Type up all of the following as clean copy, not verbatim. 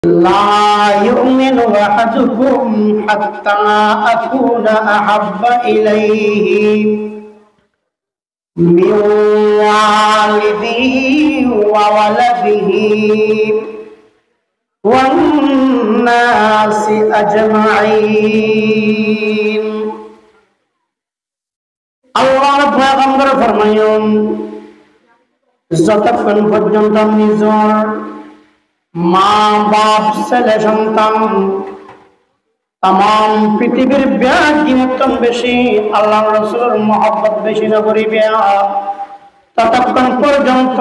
لا يؤمن أحدكم حتى أكون أحب إليه من والده وولده والناس أجمعين আল্লাহর পয়গম্বর ফরমায়েন যতক্ষণ পর্যন্ত নিজের মা বাপ ছেলে সন্তান तमाम পৃথিবীর ব্যাগিনতম বেশি আল্লাহর রাসূলের মহব্বত বেশি না করিবে ততক্ষণ পর্যন্ত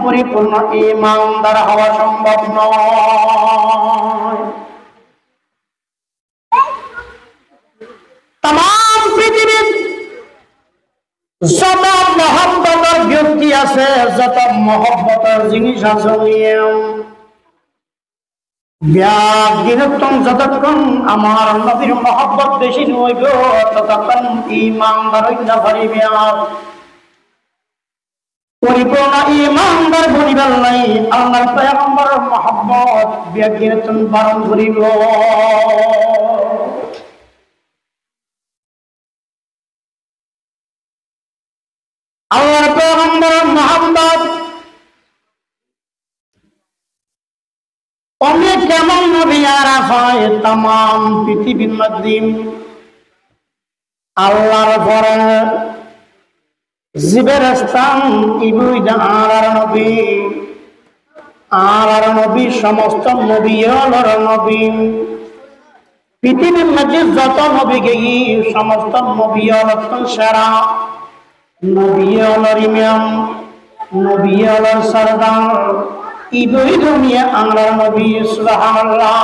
পরিপূর্ণ ঈমানদার হওয়া সম্ভব নয়। तमाम পৃথিবীর যত মহব্বতের ব্যক্তি আছে যত মহব্বতের জিনিস আছে যতক্ষণ আমার নবীর মহব্বত বেশি নইব ততক্ষণ ঈমানদার হইতে পারিবে। পরিপূর্ণ ঈমানদার বনিবার নাই আল্লাহর পয়গম্বরের মহব্বত ব্যক্তিগত বারণ করিব। আল্লাহর পয়গম্বরের মহব্বত অনেক কেমন নবী আর হয় तमाम পৃথিবীর মধ্যে আল্লাহর পরে জীবের স্থান ইবুইদা আর নবী সমস্ত নবী হলর নবী পৃথিবীর মধ্যে যত নবী গেই সমস্ত নবী হলর সেরা নবী হলর ইমাম নবী হলর সরদার ইবই দুনিয়া আল্লাহর নবী সুবহানাল্লাহ।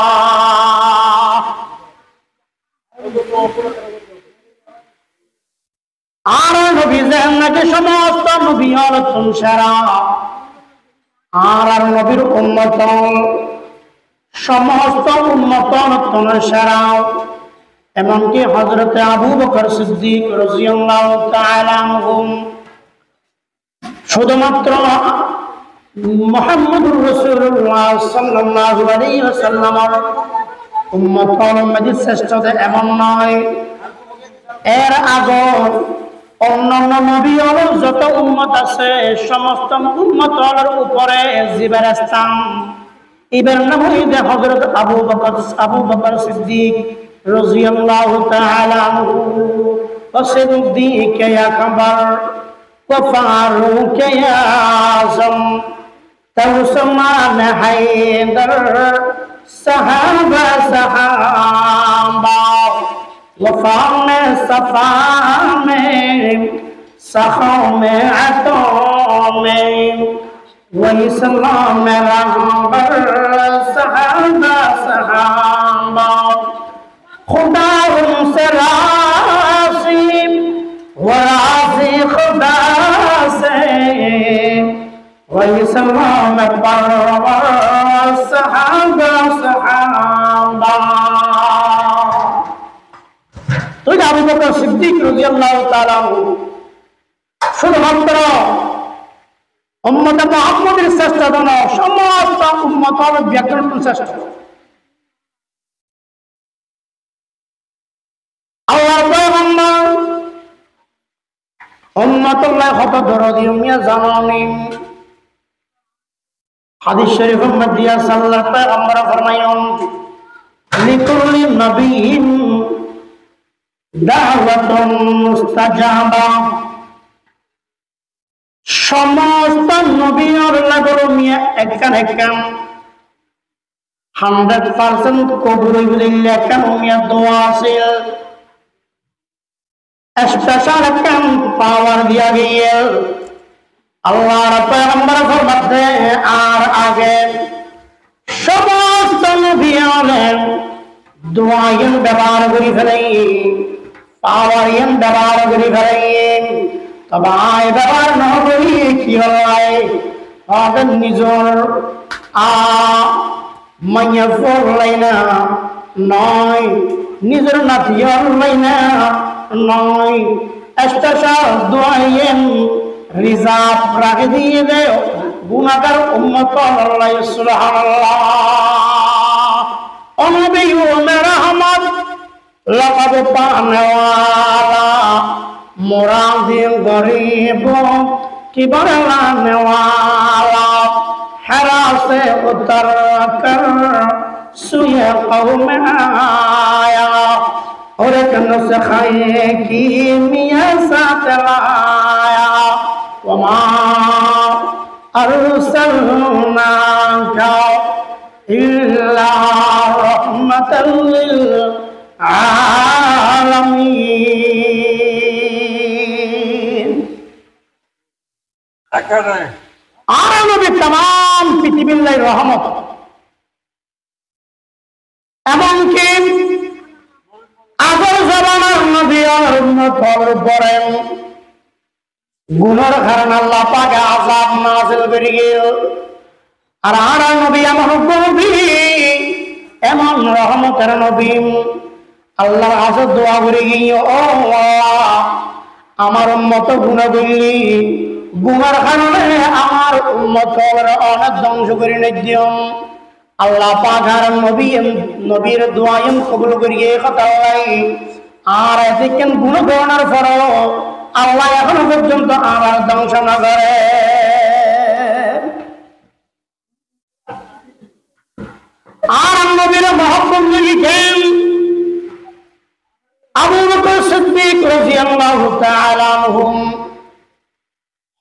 আর নবী জান্নাতে সমস্ত নবী হলেন সেরা আর নবীর উম্মত সমস্ত উম্মত হলেন সেরা। এমনকি হযরত আবু বকর সিদ্দিক রাদিয়াল্লাহু তাআলা আনহু শুধুমাত্র মুহাম্মদুর রাসূলুল্লাহ সাল্লাল্লাহু আলাইহি ওয়াসাল্লামের উম্মতের মধ্যে শ্রেষ্ঠ এমন নয়, এর আগে অন্যান্য নবীর যত উম্মত আছে সমস্ত উম্মতের উপরে জীবের স্থান এবার নাম হইতে হযরত আবু বকর সিদ্দিক রাদিয়াল্লাহু তাআলা আনহু ওয়া সিদ্দিক ইয়া আকবর ওয়া ফারুক ইয়া আযম तउस्मान हैदर सहाबा सहाबा वफा में सफा में सखा में अतो में वही सलाम में रहबर सहाबा सहाबा खुदा उनसे राज़ी व राज़ी खुदा से वही सलाम परवर सहाबा सहाबा। तो আবু বকর সিদ্দিক রাদিয়াল্লাহু তাআলা শুধুমাত্র উম্মত মুহাম্মদের শ্রেষ্ঠ নয় সমস্ত উম্মতের ব্যক্তিগত শ্রেষ্ঠ। আল্লাহর পয়গম্বর উম্মতুল্লাহ কত দরদি মিয়া জানানি হাদিস শরীফের মধ্যে আল্লাহর পয়গম্বর ফরমায়েন লিকুল্লি নবিয়্যিন দাওয়াতুন মুস্তাজাবা। সমস্ত নবীর লাগলো মিয়া একখান 100% কবুল হইলে একখান মিয়া দোয়া আছে স্পেশাল একখান পাওয়ার দিয়া গিয়ে আল্লাহর পয়গম্বর ফরমাতে আর আগে সমস্ত নবী হলেন দোয়ায়ন ব্যবহার করি ফেলাই পাওয়ারিয়ান ব্যবহার করি ফেলাই তবে আয় ব্যবহার না করি কি হয় তাদের নিজের মাইয়া ফোরলাই না নয় নিজের নাতিয়র লাইনা নয় স্পেশাল দোয়ায়ন রিজার্ভ রাখে দিয়ে দেয় গুনাহগার উম্মত আল্লাহ সুবহানাল্লাহ। लक़द पाने वाला मुरादी गरीब की बरलाने वाला हरा से उतर कर सुए कौम आया और एक नुस्खे की मियाँ साथ लाया वमा अरसलनाका इल्ला रहमतल लिल आलमीन। আর নবী तमाम পৃথিবীর লাই রহমত। এমনকি আগর জামানার নবী আর উম্মত পড়েন গুনার কারণে আল্লাহ পাক আযাব নাযিল করে গেল। আর আর নবী এমন নবী, এমন রহমতের নবী, আল্লাহর কাছে দোয়া করে গিয়ে ও আল্লাহ আমার উম্মত গুনাহ করলি, গুনার কারণে আমার উম্মতের অনেক ধ্বংস করে দিও। আল্লাহ পাক আর নবীর দোয়া কবুল করিয়ে কথা হয়। আর দেখেন গুনাহ করার পরও আল্লাহ এখনো পর্যন্ত আমার ধ্বংস না করে। আর নবীর মহব্বত লিখেন আবু বকর সিদ্দিক রাদিয়াল্লাহু তাআলা আনহু,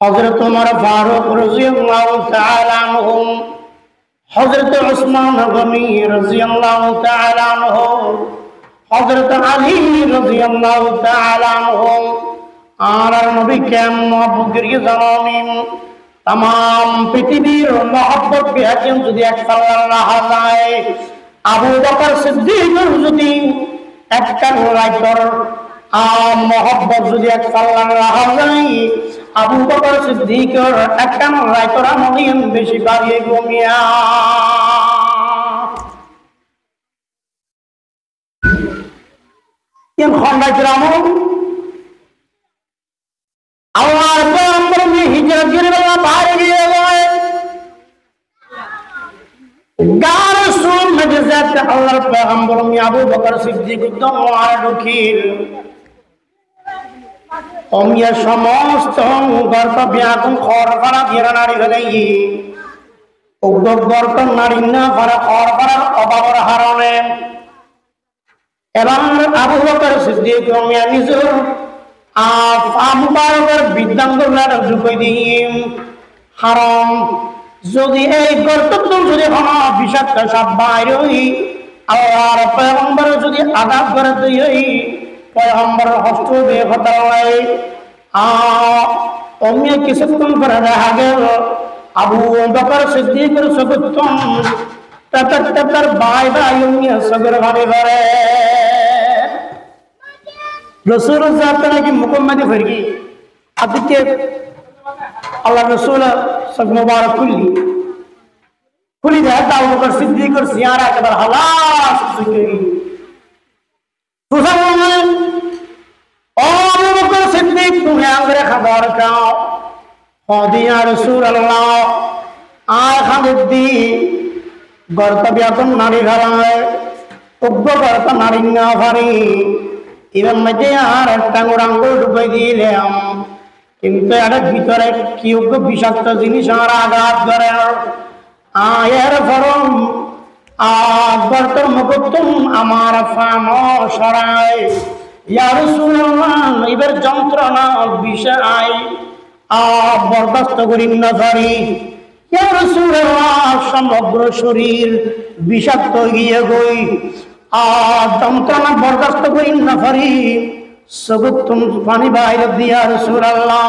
হযরত ওমর ফারুক রাদিয়াল্লাহু তাআলা আনহু, হযরত উসমান গনি রাদিয়াল্লাহু তাআলা আনহু, হযরত আলী রাদিয়াল্লাহু তাআলা আনহু। আর নবী কেমন মহব্বত করিয়ে জানেন, तमाम পৃথিবীর মহব্বত বিহাকেন যদি এক পাল্লার রাখা যায়, আবু বকর সিদ্দিকের যদি একটা রাইতর মহব্বত যদি এক পাল্লার রাখা যায়, আবু বকর সিদ্দিকের একটা রাইতর আমলিন বেশি বাড়িয়ে গমিয়া। কেন খন্ডাইতের আমল আল্লাহর পয়গম্বর হিজরত করে বাইরে গিয়ে গেলেন। গার সুন মজজাত আল্লাহর পয়গম্বর আবু বকর সিদ্দিক দোয়ার ঢুকিল। অমিয়া সমস্ত গর্ত ব্যাকুল খর করা ঘেরা নারী গেলেই উগ্র গর্ত নারী না করা খর করার অভাবের হারণে এবার আবু বকর সিদ্দিক অমিয়া নিজের হারাম যদি এই গর্ত যদি বিষাক্ত সাপ বাইরে আল্লাহর পয়গম্বর যদি আঘাত করে দিই পয়গম্বর হস্ত দিয়ে কথা হয়। অমিয়া কিছুক্ষণ করে দেখা গেল আবু বকর সিদ্দিকের সবুত্তম তার ভাই ভাই অমিয়া সগর ভাবে করে रसूल साहब की मुकम्मदी फरगी अदिके अल्लाह रसूल सब मुबारक खुली रहता अबू बकर सिद्दीक और सियारा के बर हलास सुकेगी तो सब ओ अबू बकर सिद्दीक तुम्हें अंदर खबर का हो दिया रसूल अल्लाह आय खादिद्दी गर्तव्य तुम नारी घराए उग्र गर्त नारी ना भरी इवन मजे আর একটা আঙ্গুল ঢুকাই দিলাম কিন্তু এর ভিতরে কি বিষাক্ত জিনিস আর আঘাত করে আয়ের ফরম গর্তের মুকুতুম আমার ফাম সরাই ইয়া রাসূলুল্লাহ এবার যন্ত্রণা বিষাই বরদাস্ত করি না পারি ইয়া রাসূলুল্লাহ সমগ্র শরীর বিষাক্ত গিয়ে গই যন্ত্রণা বরদাস্ত করি না পারি সবুত তুম পানি বাইরে দিয়া রাসূলুল্লাহ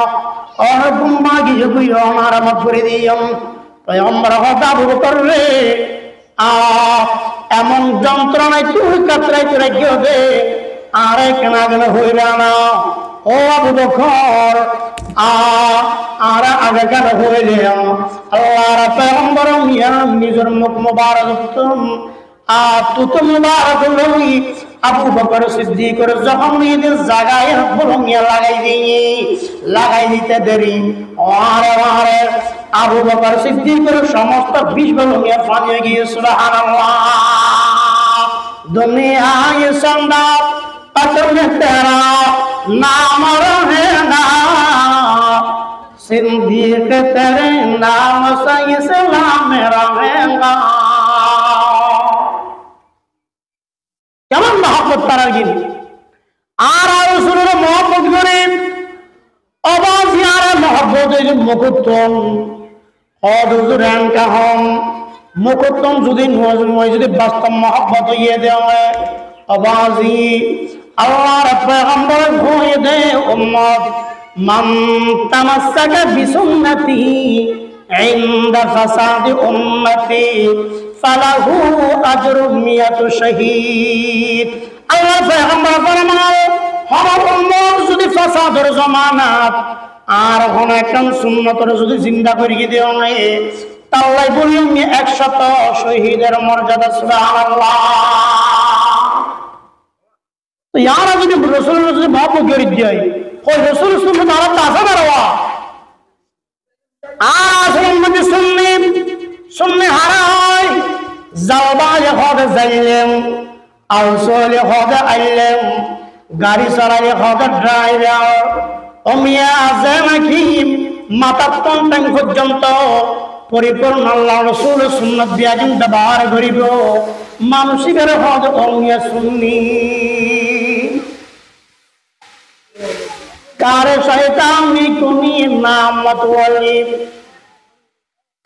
और बुम्मा की जो कोई हमारा मत করে দিও পয়গম্বর কথা আবু বকর রে এমন যন্ত্রণায় তুই কাতরাই তোরা কি হবে আর কেন গেল হইরা না ও আবু বকর আর আগে কেন হইলে আল্লাহর পয়গম্বর মিয়া নিজের মুখ মোবারক তুত মুবারক লই আবু বকর সিদ্দিক যখন নিজের জায়গায় বলমিয়া লাগাই দিতে দেরি আরে আরে আবু বকর সিদ্দিকের সমস্ত বিষ বলমিয়া পানি গিয়ে সুবহানাল্লাহ দুনিয়ায় সন্ধ্যা में तेरा नाम रहेगा, सिद्दीक तेरे नाम से इस्लाम रहेगा। কেমন মহব্বত তারা গিয়ে আর রাসূলের মহব্বত করে আওয়াজ আর মহব্বতের মুকুটন অদুজরান কাহম মুকুটন যদি নয় যদি বাস্তব মহব্বত হইয়ে দেওয়া আওয়াজি আল্লাহর পয়গম্বর হয়ে দে উম্মত মান তামাসসাকা বিসুন্নতি ইনদা ফাসাদি উম্মতি ফালাহু আজরু মিয়াতু শহীদ। আল্লাহ পয়গম্বর ফরমান আমার উম্মত যদি ফাসাদের জামানাত আর কোন একজন সুন্নতর যদি জিন্দা করিয়ে দেওয়া হয় তাহলে বলি আমি 100 শহীদের মর্যাদা। সুবহানাল্লাহ। তো ইয়ারা যদি রাসূলের যদি মহব্বত করে দেয় ওই রাসূল সুন্নাত আলাদা আছে না রে আর আসলে মধ্যে সুন্নি হারা হয় জালবায়ে হবে যাইলেম আউসলে হবে আইলেম গাড়ি চালালে হবে ড্রাইভার অমিয়া আছে নাকি মাতাত্তন টাইম পর্যন্ত পরিপূর্ণ আল্লাহ রাসূল সুন্নাত দিয়া দিন ব্যবহার করিব মানসিকের হবে অমিয়া সুন্নি। कार शैतानी कुनी नामत वाली,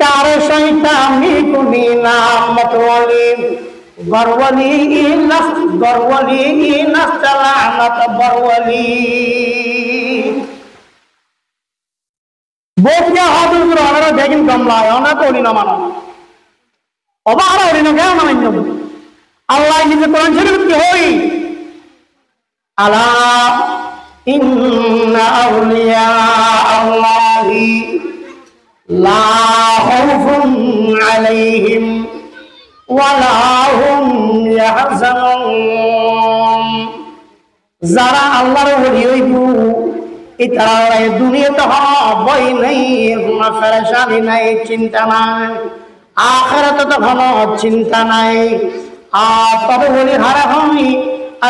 कार शैतानी कुनी नामत वाली, गरवली नस चलानत बरवली। बोकिया हाथुर पुराना देखिन कमला है ना कोई ना माना अबारा और इन्हें क्या मानेंगे अल्लाह जी से कुरान शरीफ की होई अला इन्ना औलिया अल्लाहि ला खौफुन अलैहिम वला हुम यहज़नून। যারা আল্লাহর ওলি হইবো ইতারা দুনিয়াতে ভয় নাই, কোনো পেরেশানি নাই, চিন্তা নাই, আখিরাতে তো কোনো চিন্তা নাই। আর তবে ওলি হারা হয়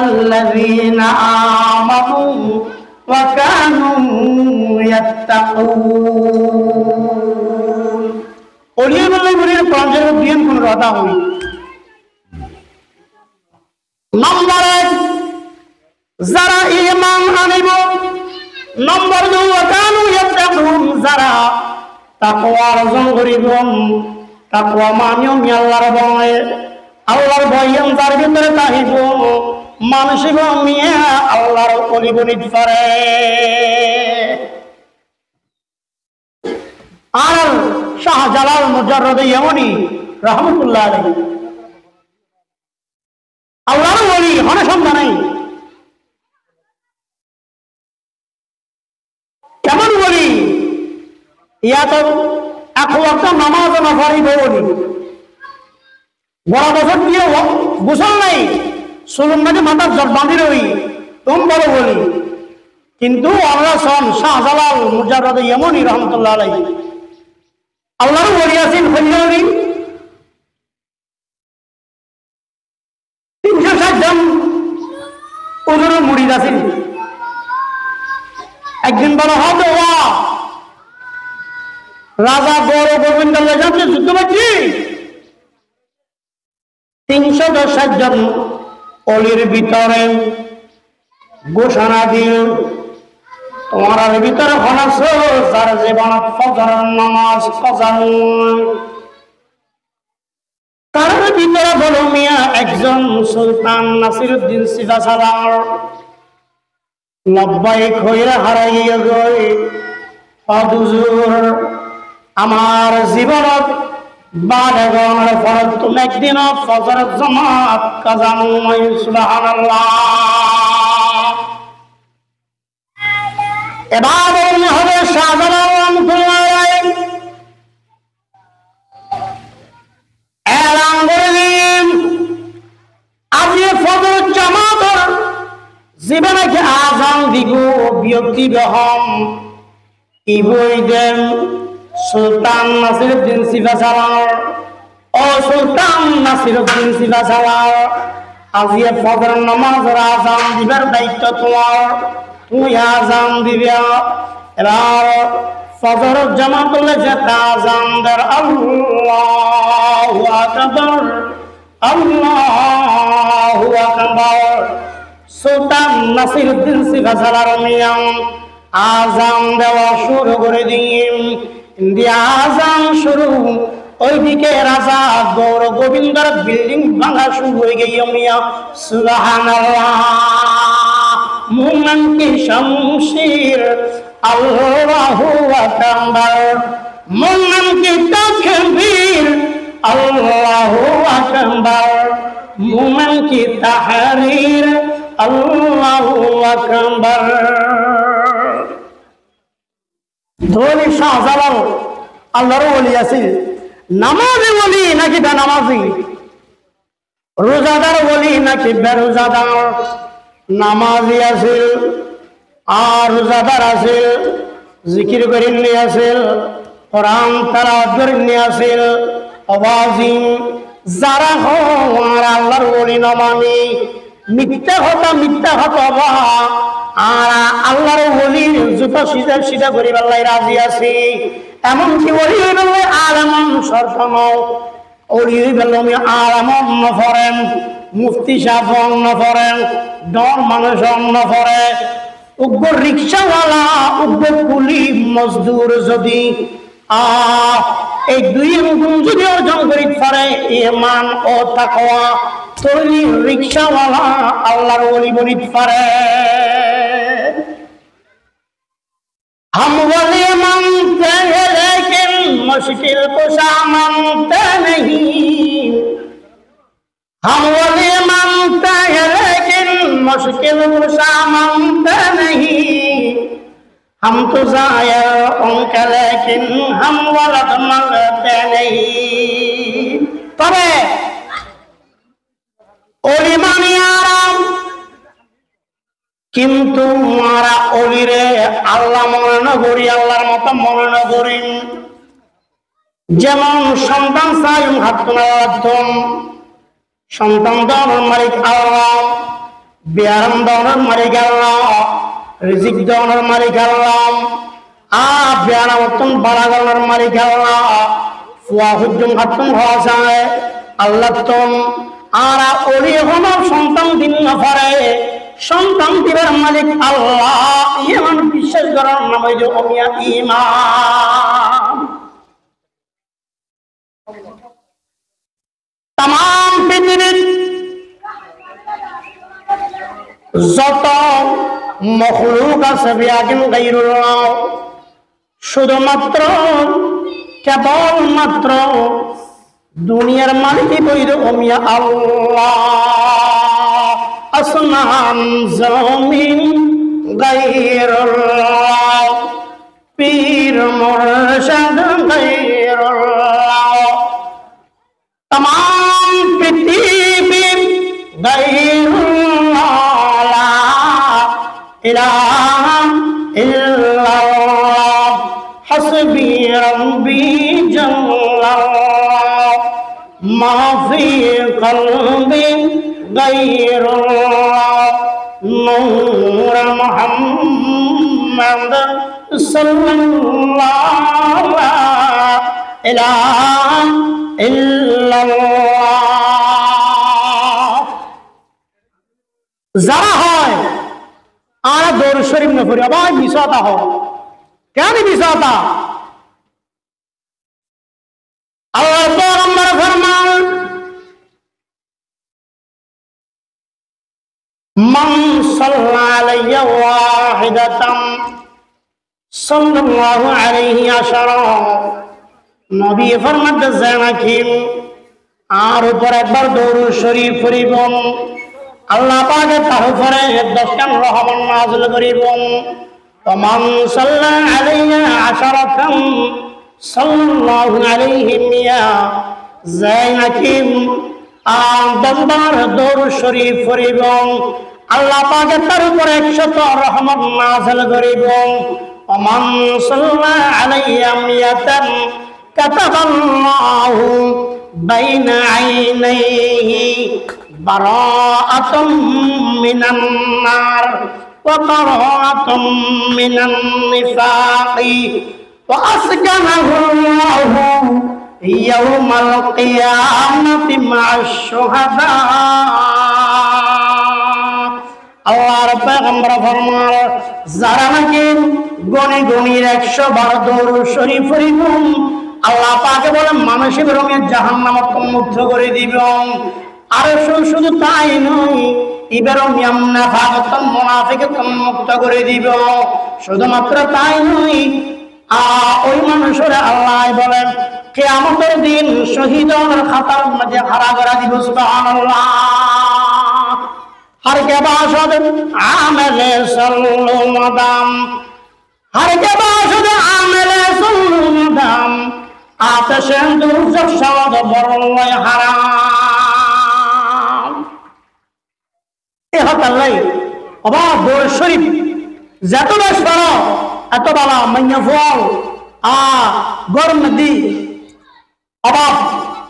الذين آمنوا وكانوا يتقون। ওলিয়া বলে বলে প্রাঞ্জল দিন কোন রাদা হই নম্বর 1 যারা ঈমান আনিব, নম্বর 2 ওয়াকানু ইয়াত্তাকুন যারা তাকওয়া অর্জন করিব, তাকওয়া মানিও আল্লাহর ভয়, আল্লাহর ভয় যার ভিতরে থাকিব মানসিক মিয়া আল্লাহর ওলি বনিত পারে। আর শাহজালাল মুজাররদ ইয়ামানি রাহমাতুল্লাহ আলাইহি আল্লাহর ওলি হনে সন্ধান নাই। কেমন ওলি? ইয়া তো এক ওয়াক্ত নামাজ না পড়িব ওলি, বড় বছর দিয়ে গোসল নাই, সুলুম নাকি মাথার জট বাঁধি রই তুম বড় বলি। কিন্তু আল্লাহ সন শাহজালাল মুজাররদ ইয়ামানি রাহমাতুল্লাহ আলাইহি আল্লাহর ওলি আছেন হইয়ারি 360 জন ওজনের মুরিদ আছেন। একদিন বলা হবে ওয়া রাজা বড় গোবিন্দ লেজাতে যুদ্ধ করছি 360 জন অলির ভিতরে ঘোষণা দিল তোমার ভিতরে হনাস যার জীবন ফজর নামাজ কজা তার ভিতরে বলো মিয়া একজন সুলতান নাসিরউদ্দিন সিফাসালার লব্বাইক হইয়া হারাইয়া গই হুজুর আমার জীবনত বারগণের ফরজ তুমি একদিন ফজর জামাত কাজাম সুবহানাল্লাহ। এবার বলতে হবে শাহজালাল রাহমাতুল্লাহ আলাইহি এলান করলেন আজকে ফজর জামাতের জীবনে কি আজান দিব বিরক্তি বহম ইবই দেন সুলতান নাসিরউদ্দিন সিফাসালার ও সুলতান নাসিরউদ্দিন সিফাসালার আজিয়ে ফজর নামাজের আযান দিবার দায়িত্ব তোমার, তুমি আযান দিবে। এবার ফজর জামাত হলে যেটা আযান দেয় আল্লাহু আকবার, আল্লাহু আকবার। সুলতান নাসিরউদ্দিন সিফাসালার মিয়াম আযান দেওয়া শুরু করে দিন। আযান শুরু, ওইদিকে রাজা গৌর গোবিন্দর বিল্ডিং ভাঙা শুরু হয়ে গিয়ে মিয়া সুবহানাল্লাহ। মুমিন কি শমশির আল্লাহু আকবার, মুমিন কি তাকবীর আল্লাহু আকবার, মুমিন কি তাহরীর আল্লাহু আকবার। ধনী শাহজালাল আল্লাহর ওলি আছে, নামাজি ওলি নাকি বেনামাজি, রোজাদার ওলি নাকি বেরোজাদার। নামাজি আছিল আর রোজাদার আছিল, জিকির করিনি আছিল, কোরআন তেলাওয়াত করিনি আছিল। অবাজিম যারা হওয়ার আল্লাহর ওলি নমানি মিথ্যা হতা বা আর আল্লাহর ওলির জুতা সিধা সিধা করি আল্লাহ রাজি আছে। এমনকি ওলি বললে আলেমন শর্ত নও, ওলি বললে আমি আলেমন নফরেন, মুফতি সাহেব নফরেন, ডর মানুষ নফরে, উগ্র রিক্সাওয়ালা, উগ্র কুলি মজদুর যদি এই দুই গুণ যদি অর্জন করি পারে ঈমান ও তাকওয়া, তৈরি রিক্সাওয়ালা আল্লাহর ওলি বলিতে পারে। हम वली मानते हैं लेकिन मुश्किल कुशा मानते नहीं, हम वली मानते हैं लेकिन मुश्किल कुशा मानते नहीं, हम तो जायर उनके लेकिन हम वलद मांगते नहीं। तबे ओली मानी आराम, কিন্তু মারা অলিরে আল্লাহ মনে না করি, আল্লাহর মতো মনে না করি। যেমন সন্তান চাই হাতুম, সন্তান দেওয়ার মালিক আল্লাহ, বিয়ারাম দেওয়ার মালিক আল্লাহ, রিজিক দেওয়ার মালিক আল্লাহ, বিয়ারাম অত্যন্ত বাড়াগানোর মালিক আল্লাহ, ফুয়া হুজুম হাতুম হওয়া যায় আল্লাহ তুম। আর অলি হল সন্তান দিন না পারে, সন্তান দিবার মালিক আল্লাহ, ইমান বিশ্বাস করার নাম হইল অমিয়া ঈমান। তাম পৃথিবীর যত মখলুক আছে বিয়াকিন গায়রুল্লাহ, শুধুমাত্র কেবলমাত্র দুনিয়ার মালিকই হইল অমিয়া আল্লাহ। আসমান জমিন গায়রুল্লাহ, পীর মুর্শিদ গায়রুল্লাহ, तमाम पृथ्वी गायरुल्लाह, ला इलाहा इल्लल्लाह, हस्बी रब्बी जल्लल्लाह, मा फी क़ल्बी गायरुल्लाह, नूर मुहम्मद सल्लल्लाहु अलैहि যারা হয় আর দরুদ শরীফ না পড়ে আবার মিসাতা হয়। কেন মিসাতা? আল্লাহ পয়গম্বর ফরমান মান সাল্লা আলাইহি ওয়াহিদাতাম সাল্লাল্লাহু আলাইহি আশারা, নবী ফরমাতে জানাকিম আর উপর একবার দরুদ শরীফ পড়িব, আল্লাহ পাকে তার উপরে 10 রহমত নাযিল করিব। ওমান সাল্লা আলাইহি আশারাতাম সাল্লাল্লাহু আলাইহি মিয়া, জানাকিম আর 10 বার দরুদ শরীফ পড়িব, আল্লাহ পাকে তার উপরে 100 রহমত নাযিল করিব। ওমান সাল্লা আলাইহি মিয়াতান কাতাবাল্লাহু বাইনা আইনাইহি বারাআতুম মিনান নার ওয়া বারাআতুম মিনান নিফাকি ওয়া আসকানাহু আল্লাহু ইয়াউমাল কিয়ামাতি মা'আশ শুহাদা। আল্লাহর পয়গম্বর ফরমান, যারা নাকি গনি গনির 100 বার দরুদ শরীফ পড়িব, আল্লাহ পাকে বলেন মানুষের রঙে জাহান্নাম মুক্ত করে দিব। আর শুধু তাই নয়, এবারও মুনাফিক মুনাফিককে মুক্ত করে দিব। শুধুমাত্র তাই নয়, ওই মানুষের আল্লাহ বলেন কিয়ামতের দিন শহীদের খাতার মধ্যে খাড়া করে দিব। সুবহানাল্লাহ। हर के बाशद आमले सल्लु मदाम, हर के बाशद आमले सल्लु मदाम, आतशे दुर्जक शवद बरल्लाय हाराम। ए हतल्লাই অবা দর শরীফ যত বেশ পড়ো এত বালা মাইয়া ফল গরম নদী অবা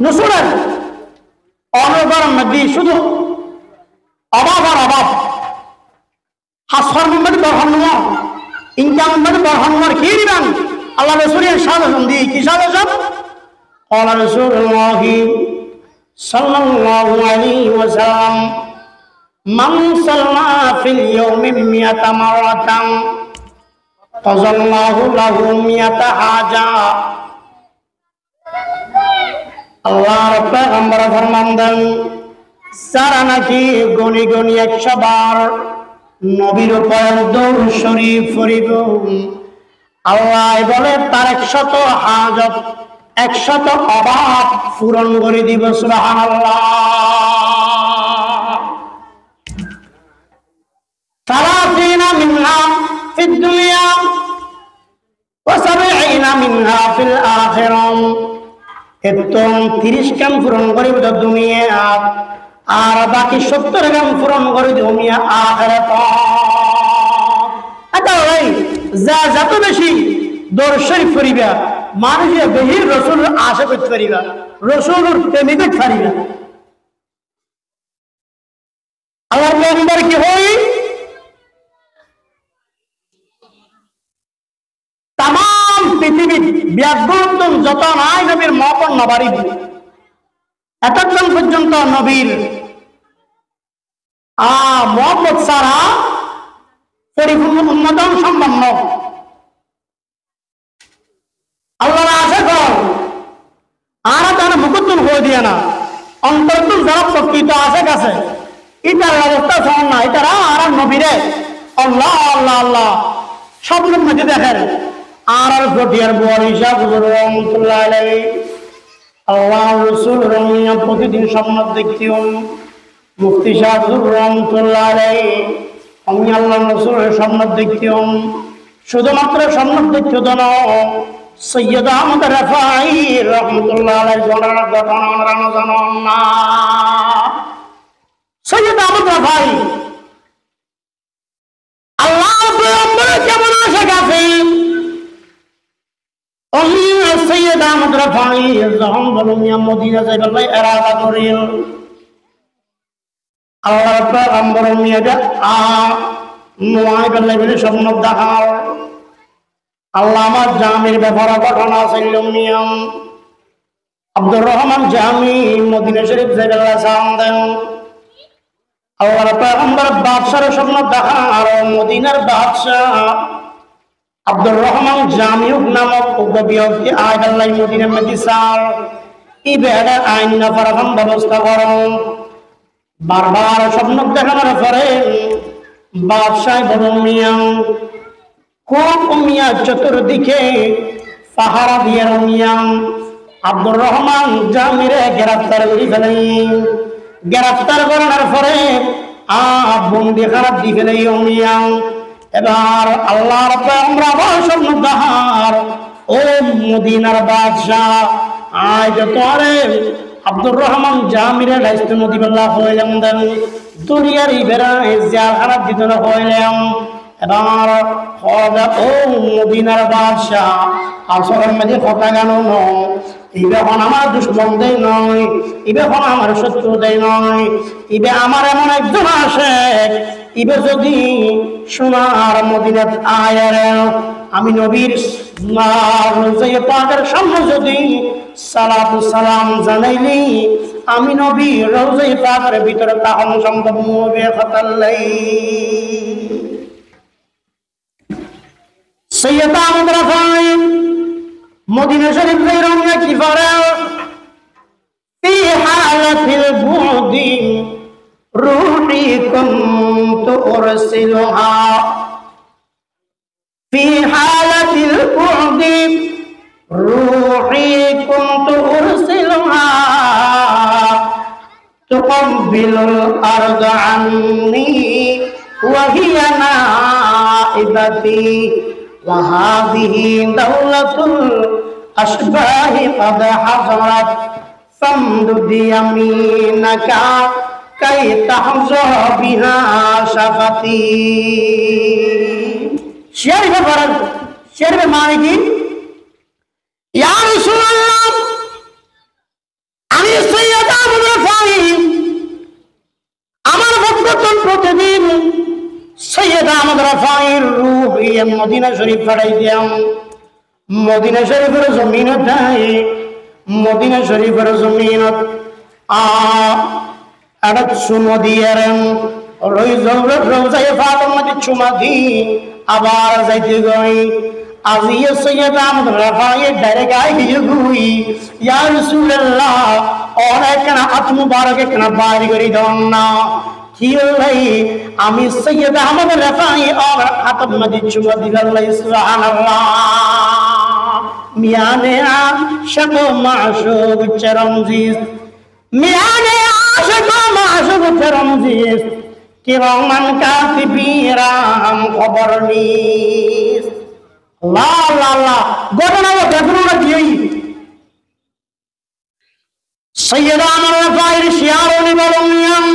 নসুরের অনগরম নদী শুধু অভাব আর অভাব। হাসর মধ্যে বরহন নোয়ার ইনকাম মধ্যে বরহন নোয়ার কি দিবেন? আল্লাহ রাসূলের সাজেশন দিয়ে কি সাজেশন? قال رسول الله صلى الله عليه وسلم من صلى في اليوم 100 مرة قضى الله له 100 حاجة। আল্লাহর পয়গম্বর ফরমান দেন, যারা নাকি গনি গনি 100 বার নবীর উপর দরুদ শরীফ পড়িব, আল্লাহ বলে তার 100 হাজত 100 অভাব পূরণ করে দিব। সুবহানাল্লাহ। 30 মিনহা ফিদ দুনিয়া ওয়া 70 মিনহা ফিল আখিরাহ। এতম 30 কাম পূরণ করিব দুনিয়া, আর বাকি 70 কাম পূরণ করে দিব মিয়া আখিরাত। আচ্ছা ভাই, যত বেশি দরুদ শরীফ পড়িবা মানুষে বেশি রাসূলের আশা করতে পারিবা, রাসূলের প্রেমে করতে পারিবা। আল্লাহর পয়গম্বর কি হই তাম পৃথিবীর ব্যাগুণ যত নাই নবীর মহব্বত না বাড়িব, এতক্ষণ পর্যন্ত নবীর মহব্বত ছাড়া পরিপূর্ণ উন্নতন সম্ভব নয়। আল্লাহর আশা কর আর তার মুকুতুন হয়ে দিয়ে না অন্তর্তুন যারা প্রকৃত আশা কাছে এটার অবস্থা সমান না। এটারা আর নবীরে আল্লাহ আল্লাহ আল্লাহ স্বপ্নের মধ্যে দেখেন। আর ফটিয়ার বর হিসাব রহমতুল্লাহ আলাইহি আল্লাহ রসুল রমিয়া প্রতিদিন স্বপ্ন দেখতেন। মুফতি সাহেব রহমতুল্লাহ আলাইহি আমি আল্লাহ রসুলের স্বপ্ন দেখতেন। শুধুমাত্র স্বপ্ন দেখতে না, সৈয়দ আহমদ রাফাই রহমতুল্লাহ আলাইহি ঘটনা জানান না। সৈয়দ আহমদ রাফাই আল্লাহ কেমন আশা গাছেন। সৈয়দ আহমদ রাফাই যখন বলো মিয়া মদিনা যাইবার ভাই এরাদা করিল, আল্লাহর পয়গম্বর মিয়াটা নয় বেলা বলে স্বপ্ন দেখার। আল্লাহ আমার জামির ব্যাপারে ঘটনা ছিল নিয়ম। আব্দুর রহমান জামি মদিনা শরীফ যাইবার সালাম দেন। আল্লাহর পয়গম্বর বাদশার স্বপ্ন দেখার। মদিনার বাদশাহ আব্দুর রহমান জামিউক নামক ব্যক্তি আয়াল্লাহ মদিনার মধ্যে সার ইবাদা আইন না ফারাম ব্যবস্থা করেন। বারবার স্বপ্ন দেখানোর পরে বাদশাহ বলেন মিয়া খুব মিয়া চতুর্দিকে পাহারা দিয়ে মিয়া আব্দুর রহমান জামিরে গ্রেফতার করে ফেলেন। গ্রেফতার করার পরে বন্দি খারাপ দিয়ে ফেলে মিয়া। এবার আল্লাহর পয়গম্বর আবার স্বপ্ন দেখার। ও মদিনার বাদশাহ আজ তোরে আব্দুর রহমান জামিরে দায়িত্ব নদীবেলা হইলাম দেন দুনিয়ার ইবেরা জেল খারাপ দিতে হইলাম। এবার ও মদিনার বাদশাহ আসরের মধ্যে কথা গানো ইবে হন আমার দুশ্মন দেয় নয়, ইবে হন আমার শত্রু দেয় নয়, ইবে আমার এমন একজন আসে, ইবে যদি সোনার মদিনাত আয়ের আমি নবীর রোজায়ে পাকের সামনে যদি সালাতু সালাম জানাইলি, আমি নবী রোজায়ে পাকের ভিতরে তাহম সম্ভব হবে খতাল্লাই। সৈয়দা আহমদ রাফাই মদিনা শরীফ থেকে রওনা কি করে, ফি হালাতিল বুদি রূহি কুনতু উরসিলুহা, ফি হালাতিল বুদি রূহি কুনতু উরসিলুহা, তুকব্বিলুল আরদা আন্নি ওয়া হিয়া নাইবাতি وهذه دولة الأشباه قد حضرت فامدد يمينك كي تحظى بها شفتي. शेर का फर्क, शेर में माने की या रसूल अल्लाह আমি সৈয়দ আহমদ রাফাই আমার ভক্তজন প্রতিদিন সৈয়দ আহমদ রাফাইর রূহ মদিনা শরীফ পাঠাই দিয়াম। মদিনা শরীফের জমিনত মদিনা শরীফের জমিনত একটা চুমো দিয়ে রোজায়ে পাকের মধ্যে চুমা দি আবার যাইতে গই। আজি সৈয়দ আহমদ রাফাই ডাইরেক্ট আই গিয়ে গুই, ইয়া রাসূলুল্লাহ অনেক না হাত মুবারক একনা বাইরে করি দন না কি হলাই, আমি সৈয়দ আহমদ রাফাই আর হাতত মধ্যে চুমা দিলাল্লাহ। সুবহানাল্লাহ। মিয়ানে আশিক মাশুক চরমজিস, মিয়ানে আশিক মাশুক চরমজিস, কিরামান কাতিবিরাম খবর নিস। আল্লাহ আল্লাহ আল্লাহ ঘটনা ঘটনা কি সৈয়দ আহমদ রাফাইর শিয়ারনি বলনিয়াম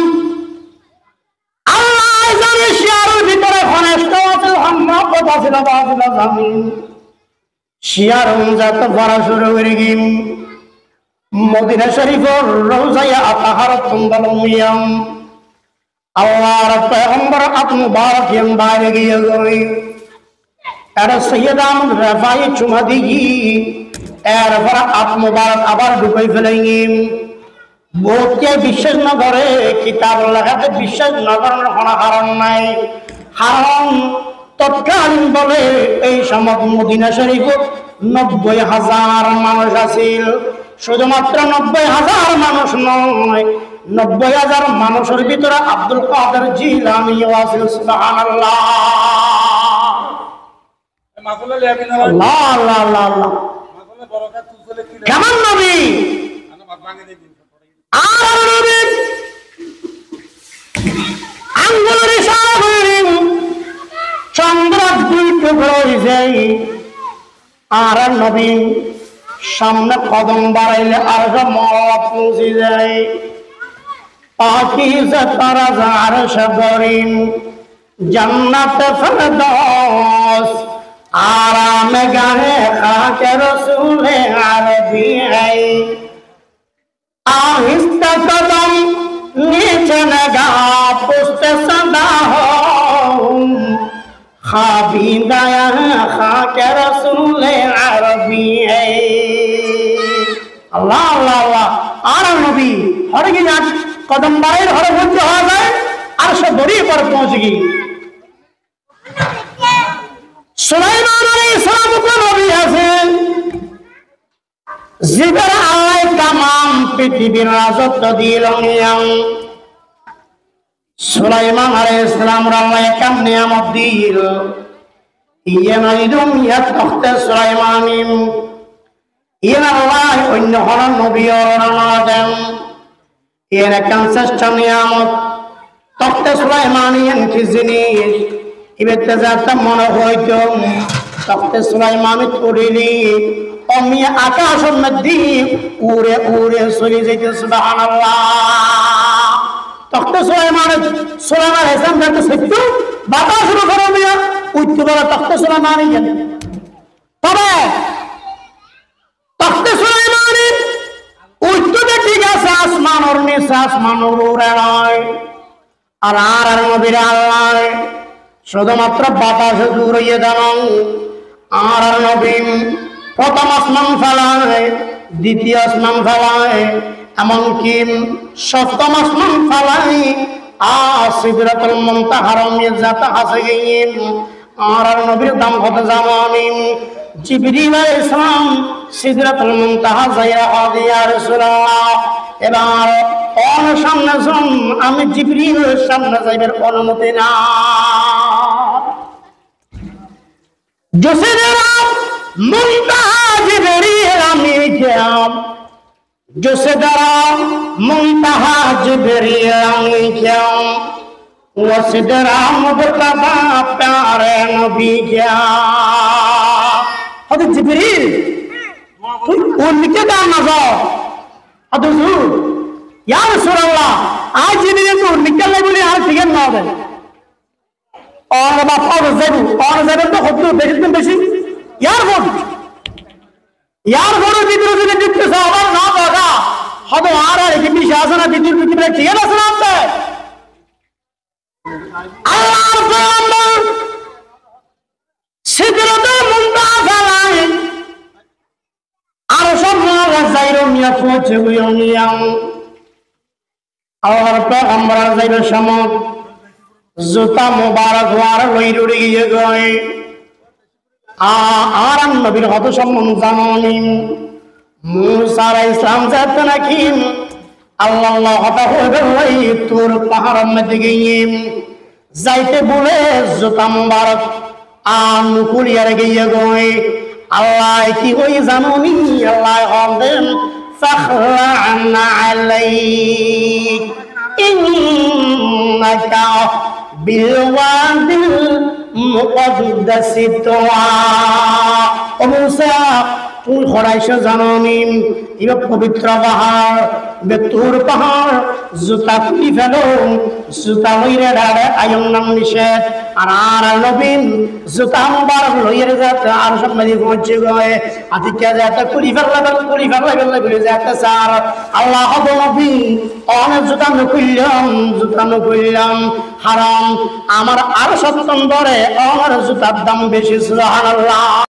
আল্লাহ জানে শিয়ারের ভিতরে ঘনিষ্ঠ আছে হাম্মত বাসিলা বাসিলা জামিন শিয়ার জাত ভরা শুরু করে গিম মদিনা শরীফের রওজায়ে আতাহারাতুম বলনিয়াম আল্লাহর পয়গম্বর আত মুবারক ইয়াম বাইরে গিয়ে গই এর সৈয়দ আহমদ রাফাই চুমা দিগি এরপর আত মুবারক আবার ঢুকাই ফেলাইম। বহুতকে বিশ্বাস না করে কিতাব লাগাতে বিশ্বাস না করার কোনো কারণ নাই। কারণ তৎকালীন বলে এই সময় মদিনা শরীফ ৯০,০০০ মানুষ আছিল। শুধুমাত্র ৯০,০০০ মানুষ নয়, ৯০,০০০ মানুষের ভিতরে আব্দুল কাদের জিলানী আছিল। সুবহানাল্লাহ। আল্লাহ আল্লাহ আল্লাহ আল্লাহ কেমন নবী আর নবী আঙ্গুলের ইশারা করে চন্দ্র দুই টুকরো হয়ে যায় আর নবী সামনে কদম বাড়াইলে আর মত পৌঁছে যায়। পাকিজা তারাজা আরশ গরিম जन्नत फरदौस आराम गाहे खाके रसूल अरबी है। आहिस्ता कदम नीचे लगा पुष्ट सदा हो खाबीदा खाके रसूल अरबी है। अल्लाह अल्लाह अल्लाह आरा नबी हर की जात कदम बाहर हर बंद हो गए अर्श बड़ी पर पहुंच गई। सुलाइमान अलैहिस्सलाम को नबी আছে জিবরা আল্লাহ तमाम পৃথিবীর রাজত্ব দিলেন। সুলাইমান আলাইহিসসালাম আল্লাহ কাম নিয়ামত দিল ইয়ানাইদুম ইয়া তখতে সুলাইমানিম ইয়ান আল্লাহ অন্য হন নবী ওরানাদেন ইয়ান কাম শ্রেষ্ঠ নিয়ামত তখতে সুলাইমানিয়ান কি জিনিস ইবেতে যাতে মনে হইতো তখতে সুলাইমানি পড়িলি অমি আকাশের মধ্যে উড়ে উড়ে চলে যেতে। সুবহানাল্লাহ। তখতে সুলাইমান ইসলাম যাতে সত্য বাতাসের উপরে নিয়ে উঠতে পারে তখতে সুলাইমানি তবে তখতে সুলাইমানি নিচে আসমান উড়ে নয়, আর নবীর আল্লাহ শুধুমাত্র বাতাসে দূরিয়ে দেন। আর নবী প্রথম আসমান ফেলায়, দ্বিতীয় আসমান ফেলায়, এমনকি সপ্তম আসমান ফেলায়। সিদরাতুল মুনতাহার যাতে হাসে গিয়ে আর নবীর দাম কত জামানি জিবরিল আলাইহিস সালাম সিদরাতুল মুনতাহা যাইয়া ইয়া রাসূলুল্লাহ, এবার কোন সামনে শুন, আমি জিবরিলের সামনে যাইবার অনুমতি না। সিদরাতুল মুনতাহা জিবরিল আমি যাব, সিদরাতুল মুনতাহা জিবরিল আমি যাব, वो सिदरा मुबतदा प्यारे नबी क्या। हज़रत जिब्रील तुम उनके दाम ना जाओ, हज़रत या रसूल अल्लाह आज जिब्रील तो निकलने बोले यार टिकट ना दे, और बाप और ज़रूर तो खुद तो बेचते बेची यार जिब्रील ने जितने साहब ना होगा हद आ रहा है कि भी शासन जिब्रील की तरह टिकट ना सुनाता है। আল্লাহর পয়গম্বর সিদরাতুল মুনতাহা ফেলায়, আর সব যাইরো মিয়া পৌঁছে গিয়ে নিয়াম আল্লাহর পয়গম্বর যাইরো সময় জুতা মুবারক ওয়ার লইর উড়ে গিয়ে গয়। আর নবীর কত সম্মান জানি, মুসা আলাইহিস সালাম যাতে নাকি আল্লাহ হতা হয়ে গেল তোর পাহাড়ের মধ্যে গিয়ে যাইতে বলে জুতা মুবারক নুকুলিয়ার গিয়ে গই। আল্লাহ কি হই জানুনি, আল্লাহ হবেন ফাখলা'না আলাইক ইন্নাকা বিলওয়াদিল মুকদ্দাসি তুয়া। ও মুসা তুমি খড়াইছো জানি এবার পবিত্র পাহাড়, বেতুর পাহাড়, জুতা খুলি ফেলো, জুতা লইরে ডাড়ে আয়ন নাম নিষেধ। আর নবীন জুতা মুবারক লইরে যাতে আর সব মেদি পৌঁছে গয়ে আতিকা যাতে খুলি ফেললে বলে যাতে স্যার আল্লাহ হব নবী অনেক জুতা নকুইলাম হারাম আমার আর সপ্তম ধরে আমার জুতার দাম বেশি সুবহানাল্লাহ।